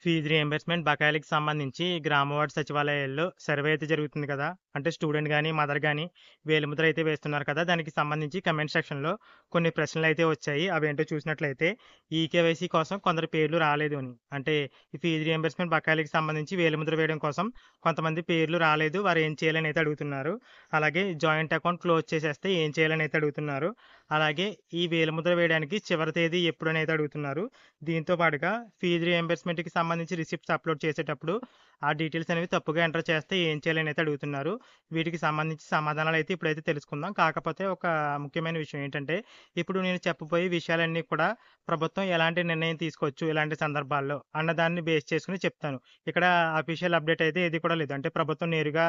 Fee reimbursement బకాయిలకి సంబంధించి గ్రామ ward సచివాలయాల్లో సర్వే అయితే జరుగుతుంది కదా! అంటే స్టూడెంట్ గాని, మదర్ గాని వేలిముద్ర అయితే వేస్తున్నారు కదా! దానికి సంబంధించి కమెంట్ సెక్షన్‌లో కొన్ని ప్రశ్నలైతే వచ్చాయి. అవేంటో చూసినట్లయితే ఈకేవైసీ కోసం కొందరి పేర్లు రాలేదు అని. అంటే ఈ ఫీజు రీయింబర్స్‌మెంట్ బకాయిలకి సంబంధించి వేలిముద్ర వేయడం కోసం కొంతమంది పేర్లు రాలేదు. వారు ఏం చేయాలని అయితే అడుగుతున్నారు. అలాగే జాయింట్ అకౌంట్ క్లోజ్ చేసేస్తే ఏం చేయాలని అయితే అడుగుతున్నారు. అలాగే ఈ వేలిముద్ర వేయడానికి చివరి తేదీ ఎప్పుడని అయితే అడుగుతున్నారు. దీంతో పాటుగా ఫీజు రీయింబర్స్‌మెంట్‌కి సంబంధించి రిసిప్ట్స్ అప్‌లోడ్ చేసేటప్పుడు ఆ డీటెయిల్స్ అనేవి తప్పుగా ఎంటర్ చేస్తే ఏం చేయాలని అయితే అడుగుతున్నారు. వీటికి సంబంధించి సమాధానాలైతే ఇప్పుడైతే తెలుసుకుందాం. కాకపోతే ఒక ముఖ్యమైన విషయం ఏంటంటే, ఇప్పుడు నేను చెప్పబోయే విషయాలన్నీ కూడా ప్రభుత్వం ఎలాంటి నిర్ణయం తీసుకోవచ్చు ఇలాంటి సందర్భాల్లో అన్నదాన్ని బేస్ చేసుకొని చెప్తాను. ఇక్కడ అఫీషియల్ అప్డేట్ అయితే ఏది కూడా లేదు. అంటే ప్రభుత్వం నేరుగా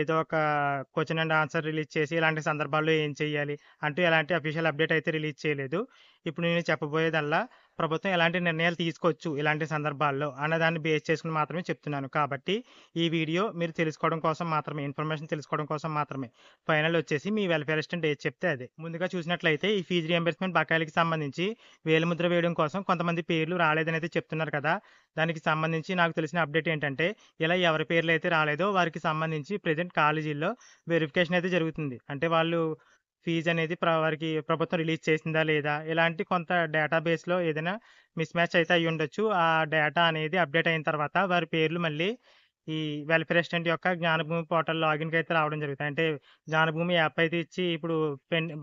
ఏదో ఒక క్వెషన్ అండ్ ఆన్సర్ రిలీజ్ చేసి ఇలాంటి సందర్భాల్లో ఏం చేయాలి అంటూ ఎలాంటి అఫీషియల్ అప్డేట్ అయితే రిలీజ్ చేయలేదు. ఇప్పుడు నేను చెప్పబోయేదల్లా ప్రభుత్వం ఎలాంటి నిర్ణయాలు తీసుకోవచ్చు ఇలాంటి సందర్భాల్లో అన్నదాన్ని బేస్ చేసుకొని మాత్రమే చెప్తున్నాను. కాబట్టి ఈ వీడియో మీరు తెలుసుకోవడం కోసం మాత్రమే, ఇన్ఫర్మేషన్ తెలుసుకోవడం కోసం మాత్రమే. ఫైనల్ వచ్చేసి మీ వెల్‌ఫేర్ అసిస్టెంట్ ఏది చెప్తే అదే. ముందుగా చూసినట్లయితే ఈ ఫీజు రీయింబర్స్‌మెంట్ బకాయిలకి సంబంధించి వేలిముద్ర వేయడం కోసం కొంతమంది పేర్లు రాలేదని అయితే చెప్తున్నారు కదా! దానికి సంబంధించి నాకు తెలిసిన అప్డేట్ ఏంటంటే, ఇలా ఎవరి పేర్లైతే రాలేదో వారికి సంబంధించి ప్రెజెంట్ కాలేజీల్లో వెరిఫికేషన్ అయితే జరుగుతుంది. అంటే వాళ్ళు ఫీజనేది వారికి ప్రభుత్వం రిలీజ్ చేసిందా లేదా? ఇలాంటి కొంత డేటాబేస్‌లో ఏదైనా మిస్‌మ్యాచ్ అయితే అయ్యుండొచ్చు. ఆ డేటా అనేది అప్‌డేట్ అయిన తర్వాత వారి పేర్లు మళ్ళీ ఈ వెల్‌ఫేర్ అసిస్టెంట్ యొక్క జ్ఞానభూమి పోర్టల్ లాగిన్‌కైతే రావడం జరుగుతాయి. అంటే జ్ఞానభూమి యాప్ అయితే ఇచ్చి ఇప్పుడు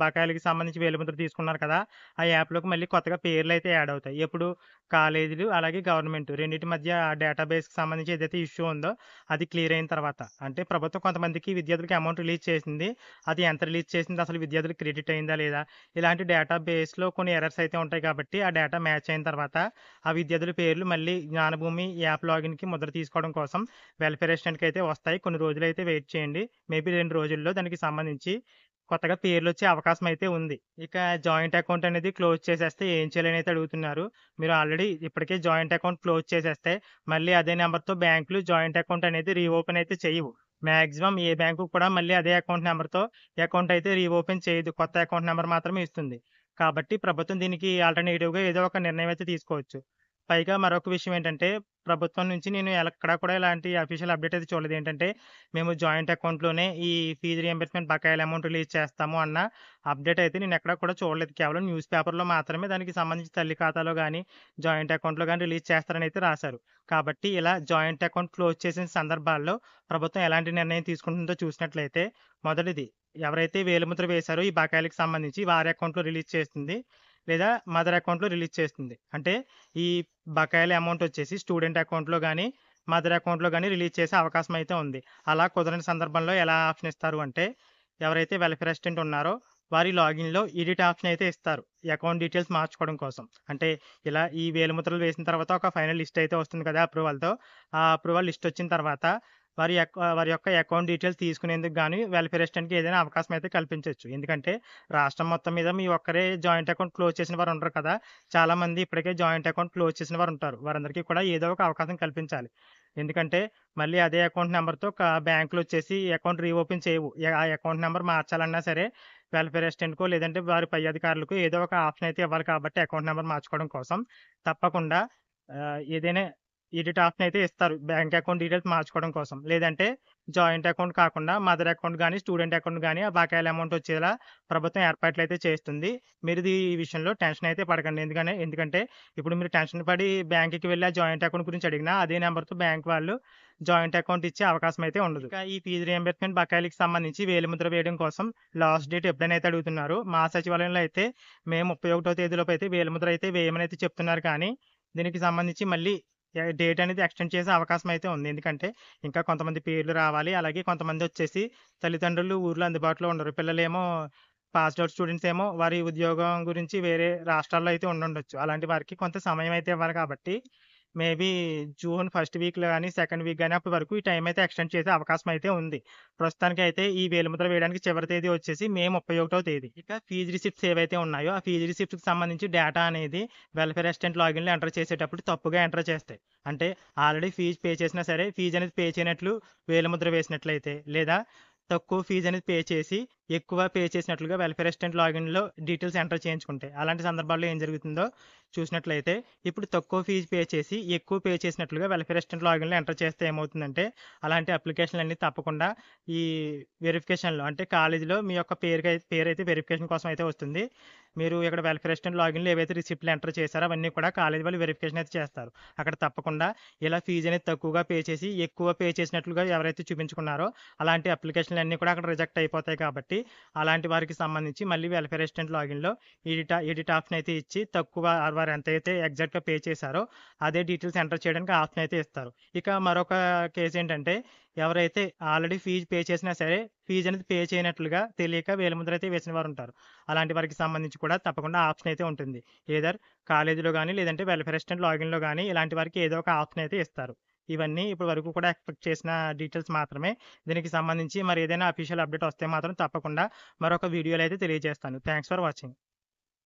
బకాయిలకి సంబంధించి వేలిముద్ర తీసుకున్నారు కదా! ఆ యాప్‌లోకి మళ్ళీ కొత్తగా పేర్లయితే యాడ్ అవుతాయి. ఎప్పుడు కాలేజీలు అలాగే గవర్నమెంట్ రెండిటి మధ్య ఆ డేటాబేస్‌కి సంబంధించి ఏదైతే ఇష్యూ ఉందో అది క్లియర్ అయిన తర్వాత. అంటే ప్రభుత్వం కొంతమందికి విద్యార్థులకి అమౌంట్ రిలీజ్ చేసింది. అది ఎంత రిలీజ్ చేసింది? అసలు విద్యార్థులకు క్రెడిట్ అయిందా లేదా? ఇలాంటి డేటాబేస్‌లో కొన్ని ఎర్రర్స్ అయితే ఉంటాయి కాబట్టి ఆ డేటా మ్యాచ్ అయిన తర్వాత ఆ విద్యార్థుల పేర్లు మళ్ళీ జ్ఞానభూమి యాప్ లాగిన్‌కి ముద్ర తీసుకోవడం కోసం వెల్‌ఫేర్ అసిస్టెంట్‌కి అయితే వస్తాయి. కొన్ని రోజులైతే వెయిట్ చేయండి. మేబీ 2 రోజుల్లో దానికి సంబంధించి కొత్తగా పేర్లొచ్చే అవకాశం అయితే ఉంది. ఇక జాయింట్ అకౌంట్ అనేది క్లోజ్ చేసేస్తే ఏం చేయాలని అయితే అడుగుతున్నారు. మీరు ఆల్రెడీ ఇప్పటికే జాయింట్ అకౌంట్ క్లోజ్ చేసేస్తే మళ్ళీ అదే నంబర్‌తో బ్యాంకులు జాయింట్ అకౌంట్ అనేది రీఓపెన్ అయితే చెయ్యవు. మాక్సిమం ఏ బ్యాంకు కూడా మళ్ళీ అదే అకౌంట్ నంబర్‌తో అకౌంట్ అయితే రీఓపెన్ చేయదు. కొత్త అకౌంట్ నంబర్ మాత్రమే ఇస్తుంది. కాబట్టి ప్రభుత్వం దీనికి ఆల్టర్‌నేటివ్‌గా ఏదో ఒక నిర్ణయం అయితే తీసుకోవచ్చు. పైగా మరొక విషయం ఏంటంటే, ప్రభుత్వం నుంచి నేను ఎక్కడా కూడా ఇలాంటి అఫీషియల్ అప్డేట్ అయితే చూడలేదు. ఏంటంటే, మేము జాయింట్ అకౌంట్‌లోనే ఈ ఫీజు రీయింబర్స్‌మెంట్ బకాయిల అమౌంట్ రిలీజ్ చేస్తాము అన్న అప్డేట్ అయితే నేను ఎక్కడా కూడా చూడలేదు. కేవలం న్యూస్ పేపర్‌లో మాత్రమే దానికి సంబంధించి తల్లి ఖాతాలో గాని, జాయింట్ అకౌంట్‌లో గాని రిలీజ్ చేస్తారని అయితే రాశారు. కాబట్టి ఇలా జాయింట్ అకౌంట్ క్లోజ్ చేసిన సందర్భాల్లో ప్రభుత్వం ఎలాంటి నిర్ణయం తీసుకుంటుందో చూసినట్లయితే, మొదటిది ఎవరైతే వేలిముద్ర వేశారో ఈ బకాయిలకి సంబంధించి వారి అకౌంట్‌లో రిలీజ్ చేస్తుంది. లేదా మదర్ అకౌంట్‌లో రిలీజ్ చేస్తుంది. అంటే ఈ బకాయిల అమౌంట్ వచ్చేసి స్టూడెంట్ అకౌంట్‌లో గాని, మదర్ అకౌంట్‌లో గాని రిలీజ్ చేసే అవకాశం అయితే ఉంది. అలా కుదరని సందర్భంలో ఎలా ఆప్షన్ ఇస్తారు అంటే, ఎవరైతే వెల్‌ఫేర్ అసిస్టెంట్ ఉన్నారో వారి లాగిన్‌లో ఎడిట్ ఆప్షన్ అయితే ఇస్తారు. ఈ అకౌంట్ డీటెయిల్స్ మార్చుకోవడం కోసం. అంటే ఇలా ఈ వేలిముద్రలు వేసిన తర్వాత ఒక ఫైనల్ లిస్ట్ అయితే వస్తుంది కదా! అప్రూవల్‌తో. ఆ అప్రూవల్ లిస్ట్ వచ్చిన తర్వాత వారి యొక్క అకౌంట్ డీటెయిల్స్ తీసుకునేందుకు గాని వెల్‌ఫేర్ అసిస్టెంట్‌కి ఏదైనా అవకాశం అయితే కల్పించొచ్చు. ఎందుకంటే రాష్ట్రం మొత్తం మీద మీ ఒక్కరే జాయింట్ అకౌంట్ క్లోజ్ చేసిన వారు ఉండరు కదా! చాలామంది ఇప్పటికే జాయింట్ అకౌంట్ క్లోజ్ చేసిన వారు ఉంటారు. వారందరికీ కూడా ఏదో ఒక అవకాశం కల్పించాలి. ఎందుకంటే మళ్ళీ అదే అకౌంట్ నంబర్‌తో బ్యాంకులొచ్చేసి అకౌంట్ రీఓపెన్ చేయవు. ఆ అకౌంట్ నంబర్ మార్చాలన్నా సరే వెల్‌ఫేర్ అసిస్టెంట్‌కో లేదంటే వారి పై అధికారులకో ఏదో ఒక ఆప్షన్ అయితే ఇవ్వాలి కాబట్టి అకౌంట్ నంబర్ మార్చుకోవడం కోసం తప్పకుండా ఏదైనా ఎడిట్ ఆప్షన్ అయితే ఇస్తారు. బ్యాంక్ అకౌంట్ డీటెయిల్స్ మార్చుకోవడం కోసం. లేదంటే జాయింట్ అకౌంట్ కాకుండా మదర్ అకౌంట్ గాని, స్టూడెంట్ అకౌంట్ గాని ఆ బకాయిల అమౌంట్ వచ్చేలా ప్రభుత్వం ఏర్పాట్లయితే చేస్తుంది. మీరు ఈ విషయంలో టెన్షన్ అయితే పడకండి. ఎందుకంటే ఇప్పుడు మీరు టెన్షన్ పడి బ్యాంక్‌కి వెళ్లి ఆ జాయింట్ అకౌంట్ గురించి అడిగినా అదే నంబర్‌తో బ్యాంక్ వాళ్ళు జాయింట్ అకౌంట్ ఇచ్చే అవకాశం అయితే ఉండదు. ఇంకా ఈ ఫీజు రీయింబర్స్‌మెంట్ బకాయిలకి సంబంధించి వేలిముద్ర వేయడం కోసం లాస్ట్ డేట్ ఎప్పుడైతే అడుగుతున్నారో మా సచివాలయంలో అయితే మే 31వ తేదీలోపు అయితే వేలిముద్ర అయితే వేయమని అయితే చెప్తున్నారు కానీ దీనికి సంబంధించి మళ్ళీ డేట్ అనేది ఎక్స్‌టెండ్ చేసే అవకాశం అయితే ఉంది. ఎందుకంటే ఇంకా కొంతమంది పేర్లు రావాలి. అలాగే కొంతమందొచ్చేసి తల్లిదండ్రులు ఊర్లో అందుబాటులో ఉండరు. పిల్లలేమో పాస్డ్ ఔట్ స్టూడెంట్స్ ఏమో వారి ఉద్యోగం గురించి వేరే రాష్ట్రాల్లో అయితే ఉండుండొచ్చు. అలాంటి వారికి కొంత సమయం అయితే ఇవ్వాలి కాబట్టి మేబీ జూన్ ఫస్ట్ వీక్‌లో గాని, సెకండ్ వీక్ గాని అప్పటి వరకు ఈ టైం అయితే ఎక్స్‌టెండ్ చేసే అవకాశం అయితే ఉంది. ప్రస్తుతానికైతే ఈ వేలిముద్ర వేయడానికి చివరి తేదీ వచ్చేసి మే 31వ తేదీ. ఇక ఫీజ్ రిసిప్ట్స్ ఏవైతే ఉన్నాయో ఆ ఫీజ్ రిసిప్ట్‌కి సంబంధించి డేటా అనేది వెల్‌ఫేర్ అసిస్టెంట్ లాగిన్‌లో ఎంటర్ చేసేటప్పుడు తప్పుగా ఎంటర్ చేస్తాయి. అంటే ఆల్రెడీ ఫీజ్ పే చేసినా సరే ఫీజ్ అనేది పే చేయనట్లు వేలిముద్ర వేసినట్లయితే లేదా తక్కువ ఫీజ్ అనేది పే చేసి ఎక్కువ పే చేసినట్లుగా వెల్‌ఫేర్ అసిస్టెంట్ లాగిన్‌లో డీటెయిల్స్ ఎంటర్ చేయించుకుంటే అలాంటి సందర్భాల్లో ఏం జరుగుతుందో చూసినట్లయితే ఇప్పుడు తక్కువ ఫీజు పే చేసి ఎక్కువ పే చేసినట్లుగా వెల్ఫేర్ అసిస్టెంట్ లాగిన్‌లో ఎంటర్ చేస్తే ఏమవుతుందంటే, అలాంటి అప్లికేషన్‌లన్నీ తప్పకుండా ఈ వెరిఫికేషన్‌లో అంటే కాలేజీలో మీ యొక్క పేరైతే వెరిఫికేషన్ కోసం అయితే వస్తుంది. మీరు ఇక్కడ వెల్ఫేర్ అసిస్టెంట్ లాగిన్‌లో ఏవైతే రిసిప్ట్‌లు ఎంటర్ చేశారో అవన్నీ కూడా కాలేజీ వాళ్ళు వెరిఫికేషన్ అయితే చేస్తారు. అక్కడ తప్పకుండా ఇలా ఫీజు అనేది తక్కువగా పే చేసి, ఎక్కువ పే చేసినట్లుగా ఎవరైతే చూపించుకున్నారో అలాంటి అప్లికేషన్‌లన్నీ కూడా అక్కడ రిజెక్ట్ అయిపోతాయి కాబట్టి, అలాంటి వారికి సంబంధించి మళ్ళీ వెల్ఫేర్ అసిస్టెంట్ లాగిన్‌లో ఎడిట్ ఆప్షన్ అయితే ఇచ్చి తక్కువ వారు ఎంతైతే ఎగ్జాక్ట్‌గా పే చేశారో అదే డీటెయిల్స్ ఎంటర్ చేయడానికి ఆప్షన్ అయితే ఇస్తారు. ఇక మరొక కేస్ ఏంటంటే ఎవరైతే ఆల్రెడీ ఫీజు పే చేసినా సరే ఫీజు అనేది పే చేయనట్లుగా తెలియక వేలిముద్ర అయితే వేసిన వారు ఉంటారు. అలాంటి వారికి సంబంధించి కూడా తప్పకుండా ఆప్షన్ అయితే ఉంటుంది. ఏదర్ కాలేజీలో గానీ లేదంటే వెల్ఫేర్ అసిస్టెంట్ లాగిన్‌లో గానీ ఇలాంటి వారికి ఏదో ఒక ఆప్షన్ అయితే ఇస్తారు. ఇవన్నీ ఇప్పటి వరకు కూడా ఎక్స్‌పెక్ట్ చేసిన డీటెయిల్స్ మాత్రమే. దీనికి సంబంధించి మరి ఏదైనా అఫీషియల్ అప్డేట్ వస్తే మాత్రం తప్పకుండా మరొక వీడియోలో అయితే తెలియజేస్తాను. Thanks for watching.